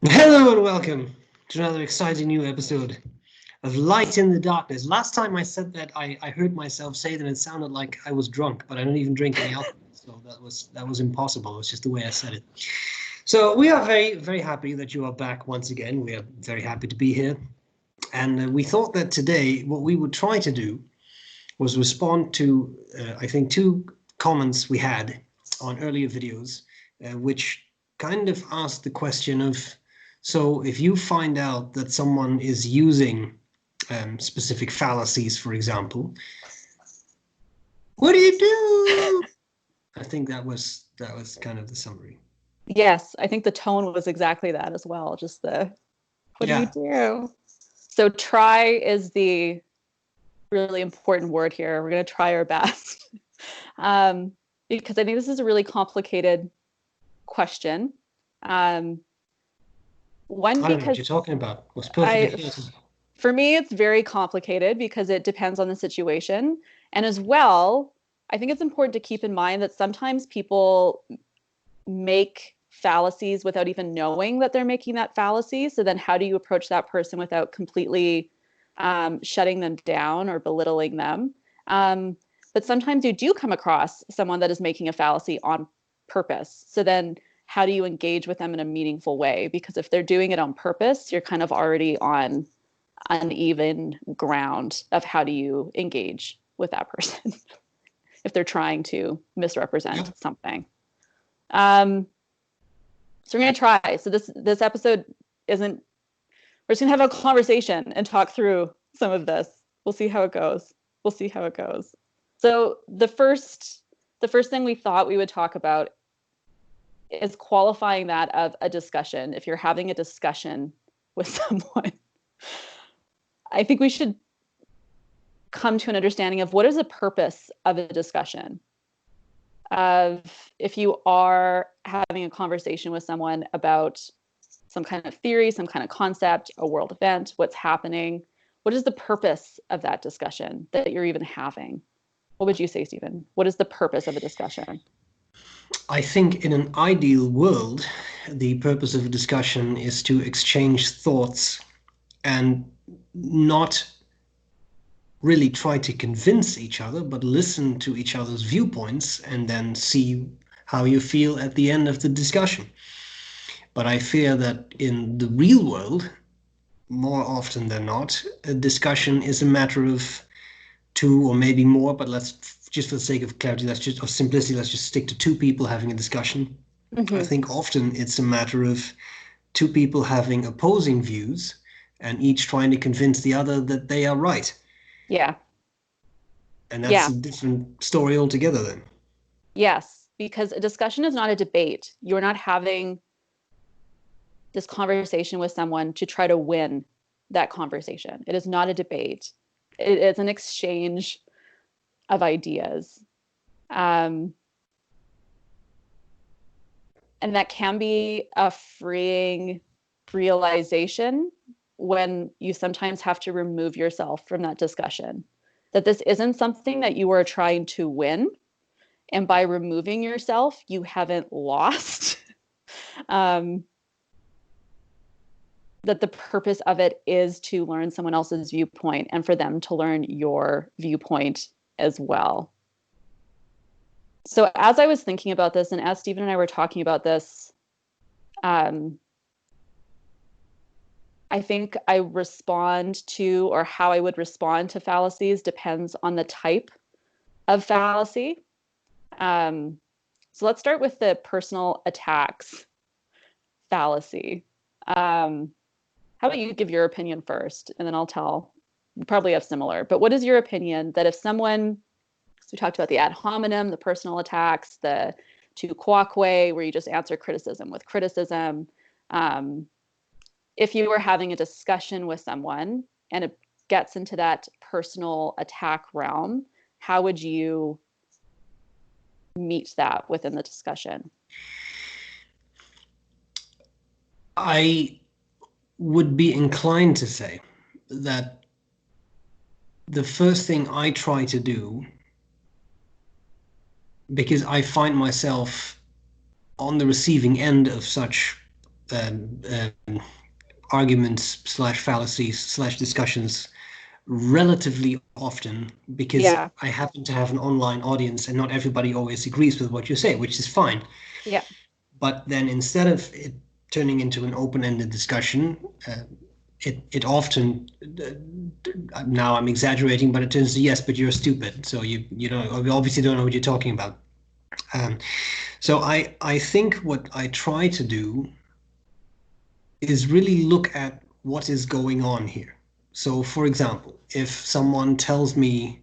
Hello and welcome to another exciting new episode of Light in the Darkness. Last time I said that, I heard myself say that it sounded like I was drunk, but I don't even drink any alcohol, so that was impossible. It's just the way I said it. So we are very happy that you are back once again. We are very happy to be here, and we thought that today what we would try to do was respond to I think two comments we had on earlier videos, which kind of asked the question of, so if you find out that someone is using specific fallacies, for example, what do you do? I think that was kind of the summary. Yes, I think the tone was exactly that as well. Just what do you do? So try is the really important word here. We're going to try our best because I think this is a really complicated question. I don't know what you're talking about. What's perfectly clear to me. For me, it's very complicated because it depends on the situation. And as well, I think it's important to keep in mind that sometimes people make fallacies without even knowing that they're making that fallacy. So then how do you approach that person without completely shutting them down or belittling them? But sometimes you do come across someone that is making a fallacy on purpose. So then how do you engage with them in a meaningful way? Because if they're doing it on purpose, you're kind of already on uneven ground of how do you engage with that person if they're trying to misrepresent something. So we're going to try. So this episode isn't, we're just going to have a conversation and talk through some of this. We'll see how it goes. So the first thing we thought we would talk about is qualifying that of a discussion. If you're having a discussion with someone, I think we should come to an understanding of what is the purpose of a discussion. If you are having a conversation with someone about some kind of theory, some kind of concept, a world event, what's happening, what is the purpose of that discussion that you're even having? What would you say, Stephen? What is the purpose of a discussion? I think in an ideal world, the purpose of a discussion is to exchange thoughts and not really try to convince each other, but listen to each other's viewpoints and then see how you feel at the end of the discussion. But I fear that in the real world, more often than not, a discussion is a matter of two or maybe more, but let's just for the sake of clarity, of simplicity, let's just stick to two people having a discussion. Mm-hmm. I think often it's a matter of two people having opposing views and each trying to convince the other that they are right. Yeah. And that's a different story altogether then. Yes, because a discussion is not a debate. You're not having this conversation with someone to try to win that conversation. It is not a debate. It is an exchange of ideas. And that can be a freeing realization when you sometimes have to remove yourself from that discussion, that this isn't something that you are trying to win. And by removing yourself, you haven't lost. That the purpose of it is to learn someone else's viewpoint and for them to learn your viewpoint as well. So as I was thinking about this, and as Stephen and I were talking about this, I think I respond to, or how I would respond to fallacies depends on the type of fallacy. So let's start with the personal attacks fallacy. How about you give your opinion first, and then I'll tell. You probably have similar, but what is your opinion that if someone, so we talked about the ad hominem, the personal attacks, the tu quoque, where you just answer criticism with criticism. If you were having a discussion with someone and it gets into that personal attack realm, how would you meet that within the discussion? I would be inclined to say that the first thing I try to do, because I find myself on the receiving end of such um, arguments slash fallacies slash discussions relatively often because Yeah. I happen to have an online audience and not everybody always agrees with what you say, which is fine. Yeah. But then instead of it turning into an open-ended discussion, it often, now I'm exaggerating, but it turns to, yes, but you're stupid. So you don't, obviously don't know what you're talking about. Um, so I think what I try to do is really look at what is going on here. So, for example, if someone tells me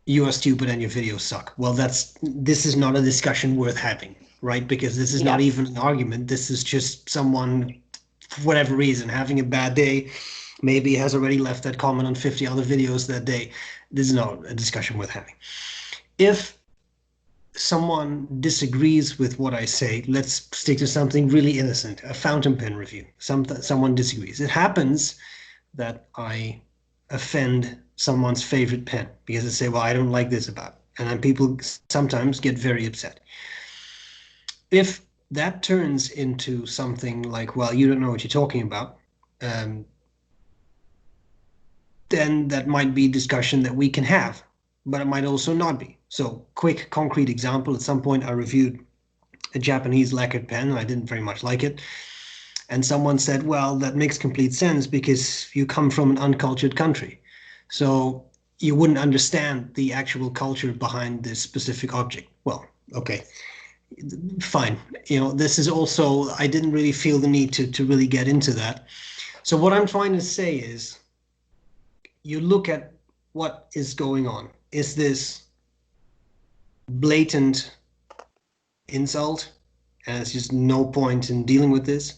you are stupid and your videos suck, well, this is not a discussion worth having, right? Because this is not Yes. even an argument. This is just someone, for whatever reason, having a bad day, maybe has already left that comment on 50 other videos that day. This is not a discussion worth having. If someone disagrees with what I say, let's stick to something really innocent, a fountain pen review. Someone disagrees. It happens that I offend someone's favorite pen because they say, well, I don't like this about it. And then people sometimes get very upset. If that turns into something like, well, you don't know what you're talking about, um, then that might be discussion that we can have, but it might also not be. So, quick, concrete example, at some point I reviewed a Japanese lacquered pen, and I didn't very much like it. And someone said, well, that makes complete sense because you come from an uncultured country. So you wouldn't understand the actual culture behind this specific object. Well, okay, fine. This is also, I didn't really feel the need to really get into that. So what I'm trying to say is, you look at what is going on. Is this blatant insult? And there's just no point in dealing with this.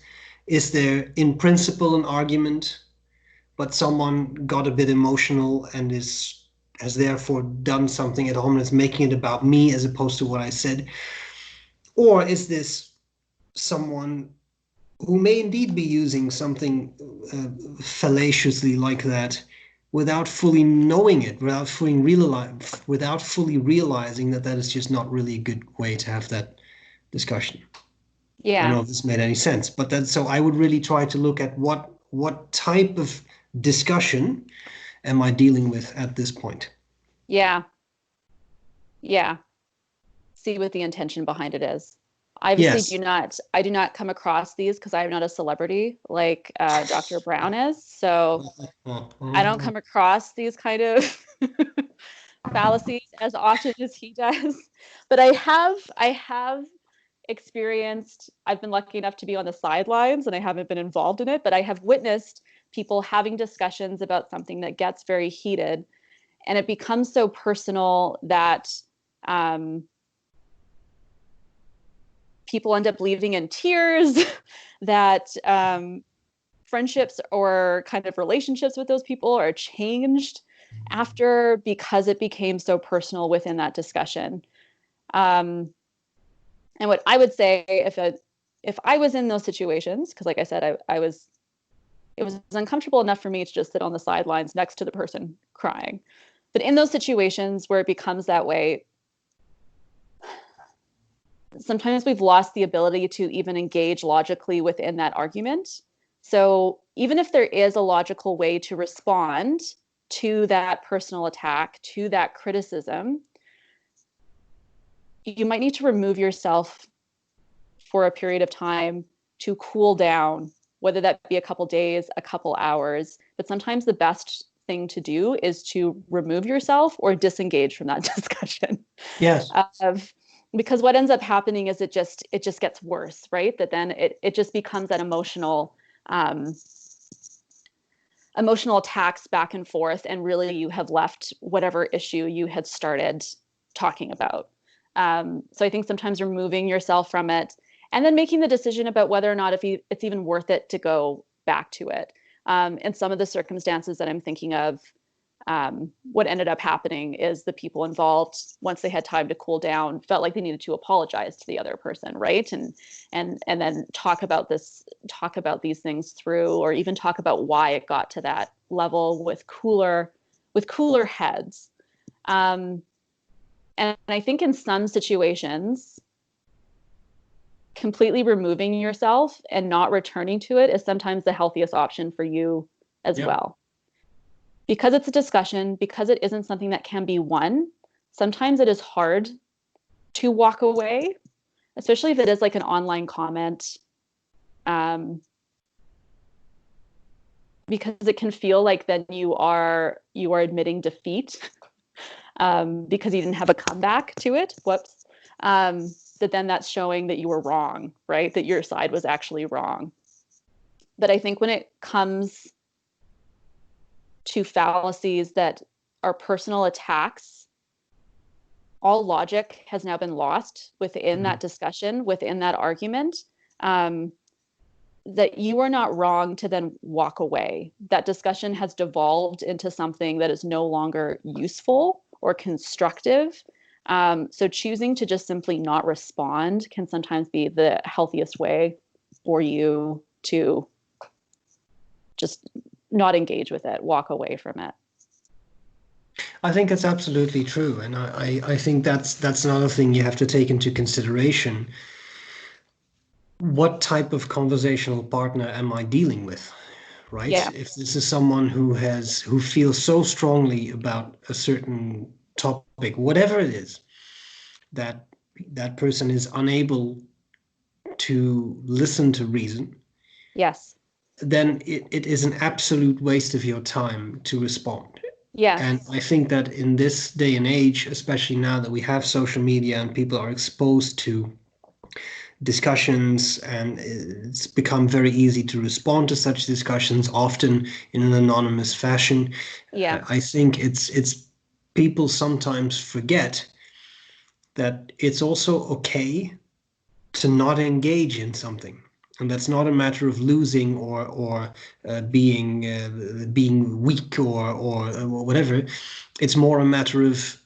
Is there, in principle, an argument, but someone got a bit emotional and has therefore done something at home and is making it about me as opposed to what I said? Or is this someone who may indeed be using something fallaciously like that without fully knowing it, without fully realizing that that is just not really a good way to have that discussion? I don't Yeah. know if this made any sense, but so I would really try to look at what type of discussion am I dealing with at this point. Yeah. Yeah. See what the intention behind it is. I obviously Yes. I do not come across these because I'm not a celebrity like Dr. Brown is. So I don't come across these kind of fallacies as often as he does. But I have experienced, I've been lucky enough to be on the sidelines and I haven't been involved in it, but I have witnessed people having discussions about something that gets very heated and it becomes so personal that um, people end up leaving in tears, that friendships or kind of relationships with those people are changed after because it became so personal within that discussion. And what I would say if I was in those situations, because like I said, it was uncomfortable enough for me to just sit on the sidelines next to the person crying. But in those situations where it becomes that way, sometimes we've lost the ability to even engage logically within that argument. So even if there is a logical way to respond to that personal attack, to that criticism, you might need to remove yourself for a period of time to cool down, whether that be a couple days, a couple hours. But sometimes the best thing to do is to remove yourself or disengage from that discussion. Yes. Because what ends up happening is it just gets worse, right? That then it just becomes that emotional attacks back and forth, and really you have left whatever issue you had started talking about. So I think sometimes removing yourself from it and then making the decision about whether or not it's even worth it to go back to it. In some of the circumstances that I'm thinking of, what ended up happening is the people involved, once they had time to cool down, felt like they needed to apologize to the other person, right? And then talk about these things through, or even talk about why it got to that level with cooler heads. And I think in some situations, completely removing yourself and not returning to it is sometimes the healthiest option for you as well. Because it's a discussion, because it isn't something that can be won, sometimes it is hard to walk away, especially if it is like an online comment, because it can feel like then you are admitting defeat because you didn't have a comeback to it. Whoops. But then that's showing that you were wrong, right? That your side was actually wrong. But I think when it comes to fallacies that are personal attacks, all logic has now been lost within that discussion, within that argument, that you are not wrong to then walk away. That discussion has devolved into something that is no longer useful or constructive. So choosing to just simply not respond can sometimes be the healthiest way for you to just not engage with it, walk away from it. I think that's absolutely true. And I think that's another thing you have to take into consideration. What type of conversational partner am I dealing with, right? Yeah. If this is someone who feels so strongly about a certain topic, whatever it is, that that person is unable to listen to reason, yes, then it is an absolute waste of your time to respond. yes. And I think that in this day and age, especially now that we have social media and people are exposed to discussions, and it's become very easy to respond to such discussions, often in an anonymous fashion. Yeah. I think it's people sometimes forget that it's also okay to not engage in something, and that's not a matter of losing or being weak or whatever. It's more a matter of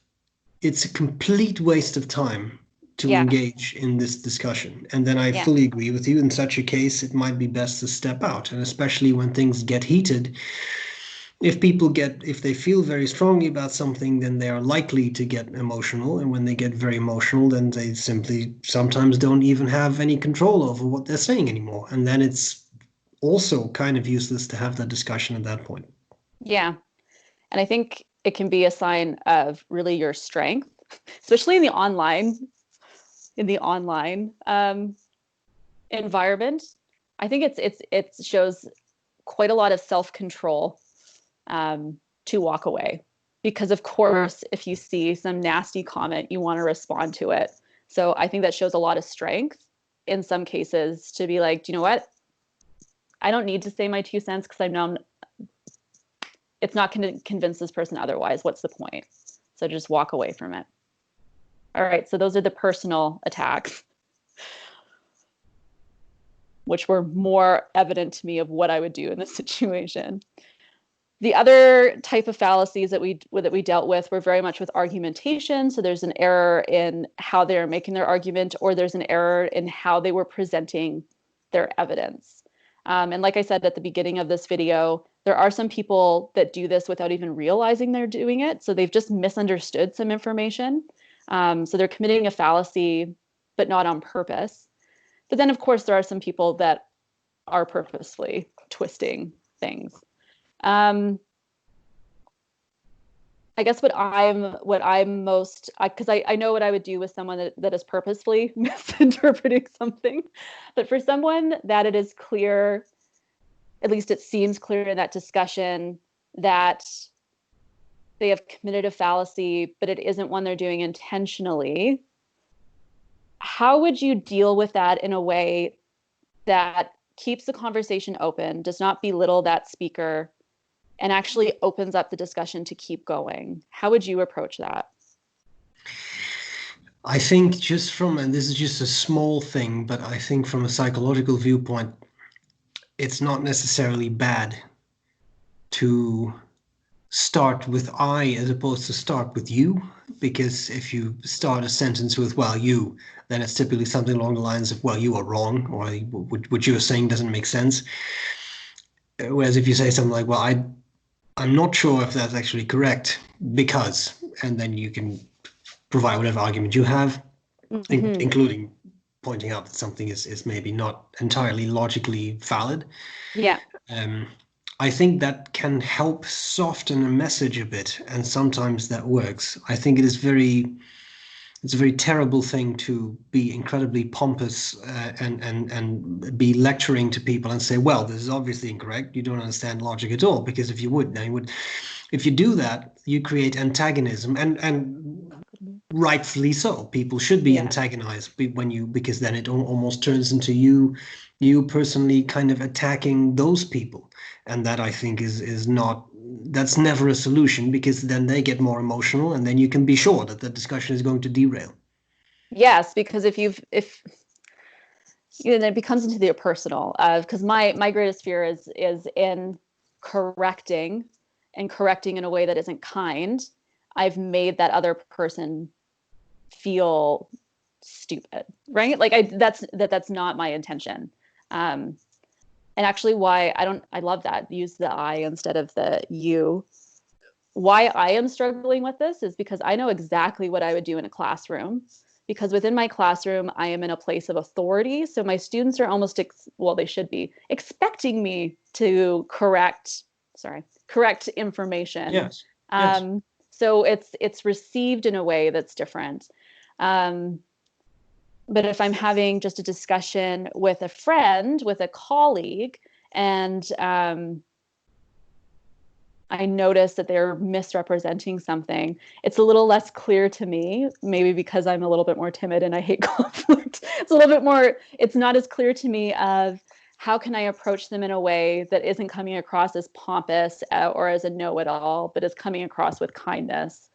it's a complete waste of time to engage in this discussion. And then I fully agree with you. In such a case, it might be best to step out. And especially when things get heated, if they feel very strongly about something, then they are likely to get emotional. And when they get very emotional, then they simply sometimes don't even have any control over what they're saying anymore. And then it's also kind of useless to have that discussion at that point. Yeah. And I think it can be a sign of really your strength, especially in the online environment. I think it shows quite a lot of self-control to walk away, because of course, if you see some nasty comment, you want to respond to it. So I think that shows a lot of strength in some cases to be like, do you know what? I don't need to say my 2 cents because I know it's not going to convince this person otherwise. What's the point? So just walk away from it. All right, so those are the personal attacks, which were more evident to me of what I would do in this situation. The other type of fallacies that we dealt with were very much with argumentation. So there's an error in how they're making their argument, or there's an error in how they were presenting their evidence. And like I said at the beginning of this video, there are some people that do this without even realizing they're doing it. So they've just misunderstood some information. So they're committing a fallacy, but not on purpose. But then, of course, there are some people that are purposefully twisting things. I guess what I'm most, because I know what I would do with someone that is purposefully misinterpreting something, but for someone that it is clear, at least it seems clear in that discussion, that they have committed a fallacy, but it isn't one they're doing intentionally, how would you deal with that in a way that keeps the conversation open, does not belittle that speaker, and actually opens up the discussion to keep going? How would you approach that? I think and this is just a small thing, but I think from a psychological viewpoint, it's not necessarily bad to start with I as opposed to start with you, because if you start a sentence with, well, you, then it's typically something along the lines of, well, you are wrong, or what you're saying doesn't make sense. Whereas if you say something like, well, I'm not sure if that's actually correct because, and then you can provide whatever argument you have, including pointing out that something is maybe not entirely logically valid. Yeah. I think that can help soften a message a bit, and sometimes that works. I think it's a very terrible thing to be incredibly pompous and be lecturing to people and say, well, this is obviously incorrect. You don't understand logic at all. Because if you would, then you would, if you do that, you create antagonism, and rightfully so. People should be antagonized because then it almost turns into you personally kind of attacking those people, and that I think is not. That's never a solution, because then they get more emotional, and then you can be sure that the discussion is going to derail. Yes, because if it becomes into the personal, because my greatest fear is in correcting in a way that isn't kind. I've made that other person feel stupid, right? Like that's not my intention. And actually why I love that, use the I instead of the you. Why I am struggling with this is because I know exactly what I would do in a classroom, because within my classroom, I am in a place of authority. So my students are almost, they should be expecting me to correct information. Yes. Yes. So it's received in a way that's different. But if I'm having just a discussion with a friend, with a colleague, and I notice that they're misrepresenting something, it's a little less clear to me, maybe because I'm a little bit more timid and I hate conflict. It's not as clear to me of how can I approach them in a way that isn't coming across as pompous or as a know-it-all, but is coming across with kindness.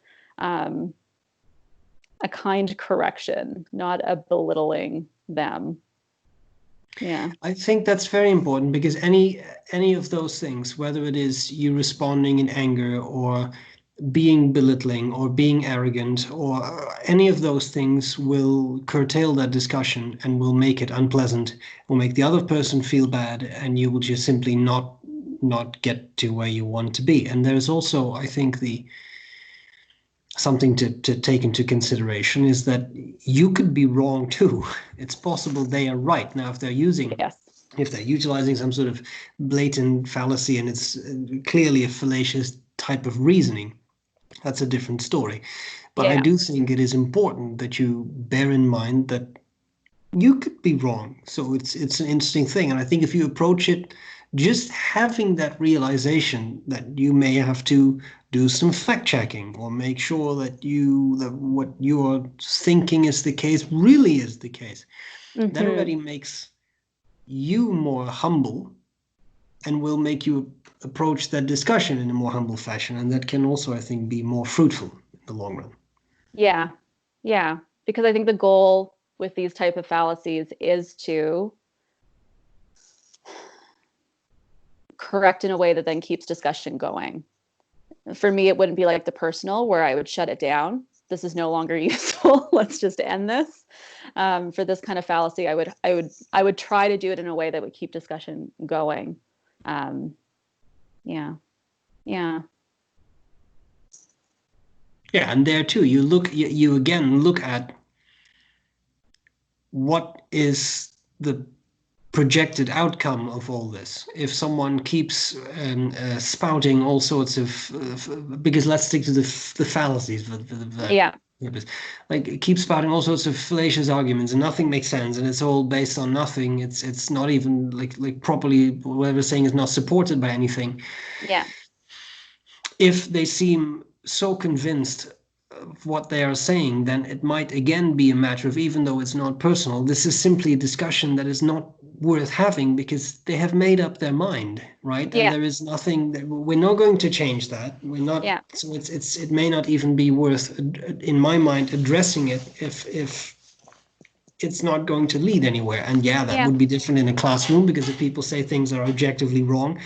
A kind correction, not a belittling them. Yeah. I think that's very important, because any of those things, whether it is you responding in anger or being belittling or being arrogant, or any of those things, will curtail that discussion and will make it unpleasant, will make the other person feel bad, and you will just simply not get to where you want to be. And there's also, I think, something to take into consideration is that you could be wrong too. It's possible they are right. Now, if they're utilizing some sort of blatant fallacy and it's clearly a fallacious type of reasoning, that's a different story. But I do think it is important that you bear in mind that you could be wrong. So it's an interesting thing. And I think if you approach it just having that realization that you may have to do some fact checking or make sure that what you're thinking is the case really is the case, that already makes you more humble and will make you approach that discussion in a more humble fashion. And that can also, I think, be more fruitful in the long run. Yeah. Yeah. Because I think the goal with these type of fallacies is to correct in a way that then keeps discussion going. For me, it wouldn't be like the personal where I would shut it down. This is no longer useful. Let's just end this. For this kind of fallacy, I would try to do it in a way that would keep discussion going. Yeah. And there too, you again look at what is the projected outcome of all this. If someone keeps spouting all sorts of, because let's stick to the fallacies. Like keep spouting all sorts of fallacious arguments and nothing makes sense and it's all based on nothing. It's not even like properly, whatever they're saying is not supported by anything. Yeah. If they seem so convinced of what they are saying, then it might again be a matter of, even though it's not personal, this is simply a discussion that is not worth having because they have made up their mind, right? Yeah. And there is nothing that we're not going to change that. We're not. Yeah. So it may not even be worth, in my mind, addressing it if it's not going to lead anywhere. And that would be different in a classroom, because if people say things are objectively wrong,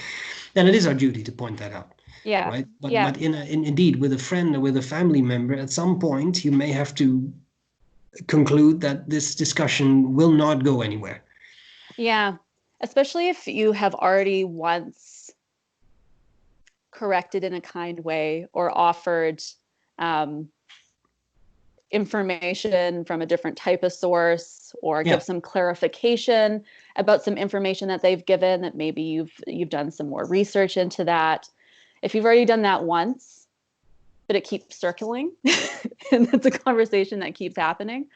then it is our duty to point that out. Yeah. Right. But indeed, with a friend or with a family member, at some point, you may have to conclude that this discussion will not go anywhere. Yeah. Especially if you have already once corrected in a kind way or offered information from a different type of source, or Yeah. give some clarification about some information that they've given, that maybe you've done some more research into that. If you've already done that once, but it keeps circling and it's a conversation that keeps happening,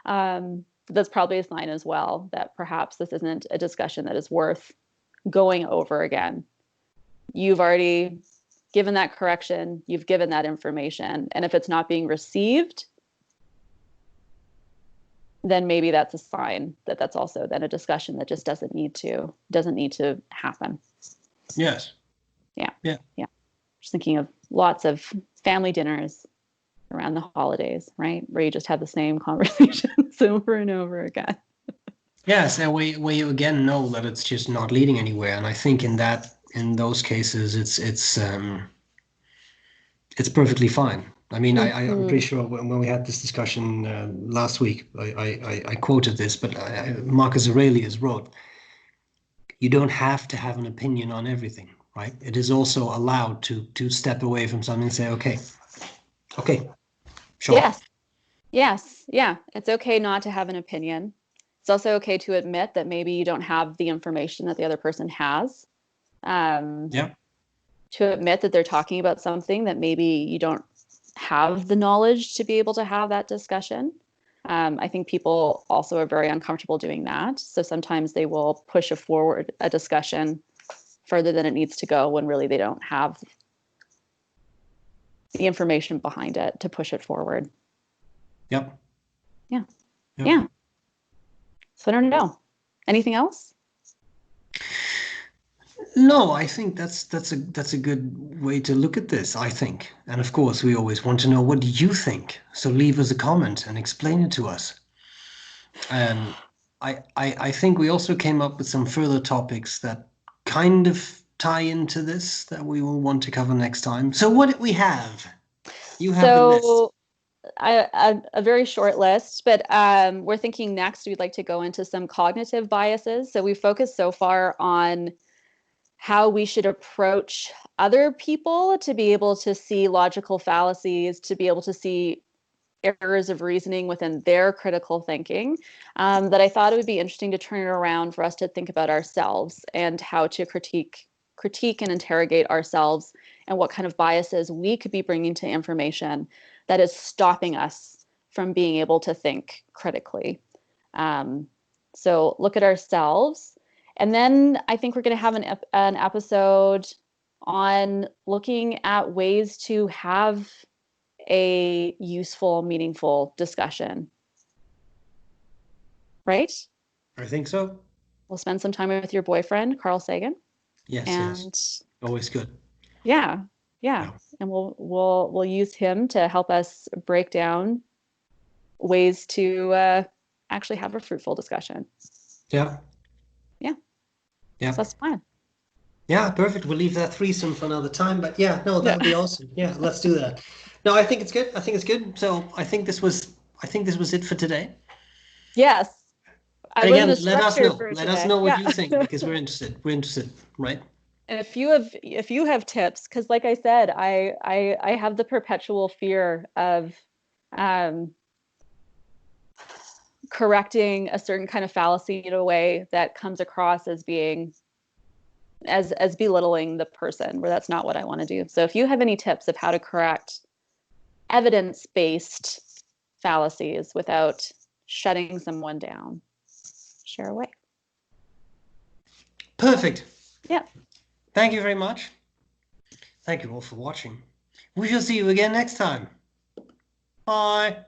that's probably a sign as well that perhaps this isn't a discussion that is worth going over again. You've already given that correction, you've given that information, and if it's not being received, then maybe that's a sign that that's also then a discussion that just doesn't need to happen. Yes. Yeah. Just thinking of lots of family dinners around the holidays, right? Where you just have the same conversations over and over again. Yes, and where you again know that it's just not leading anywhere. And I think in those cases, it's perfectly fine. I mean, I'm pretty sure when we had this discussion last week, I quoted this, but Marcus Aurelius wrote, "You don't have to have an opinion on everything, right? It is also allowed to step away from something and say, okay, sure." Yes, yeah. It's okay not to have an opinion. It's also okay to admit that maybe you don't have the information that the other person has. To admit that they're talking about something that maybe you don't have the knowledge to be able to have that discussion. I think people also are very uncomfortable doing that. So sometimes they will push forward a discussion further than it needs to go when really they don't have the information behind it to push it forward. Yep. Yeah. So I don't know. Anything else? No, I think that's a good way to look at this, I think. And of course, we always want to know, what do you think? So leave us a comment and explain it to us. And I think we also came up with some further topics that kind of tie into this that we will want to cover next time. So what did we have? You have the list. A very short list, but we're thinking next we'd like to go into some cognitive biases. So we focused so far on how we should approach other people to be able to see logical fallacies, to be able to see errors of reasoning within their critical thinking, that I thought it would be interesting to turn it around for us to think about ourselves and how to critique and interrogate ourselves, and what kind of biases we could be bringing to information that is stopping us from being able to think critically. So look at ourselves. And then I think we're going to have an episode on looking at ways to have a useful, meaningful discussion. Right? I think so. We'll spend some time with your boyfriend, Carl Sagan. Yes. Always good. Yeah. And we'll use him to help us break down ways to actually have a fruitful discussion. Yeah. So that's fine. Yeah, perfect. We'll leave that threesome for another time. But that would be awesome. Yeah, let's do that. No, I think it's good. So I think this was it for today. Yes. And again, let us know. Let us know what you think, because we're interested. We're interested, right? And if you have tips, because like I said, I have the perpetual fear of correcting a certain kind of fallacy in a way that comes across as being as belittling the person, where that's not what I want to do. So if you have any tips of how to correct evidence-based fallacies without shutting someone down, share away. Perfect. Yeah. Thank you very much. Thank you all for watching. We shall see you again next time. Bye.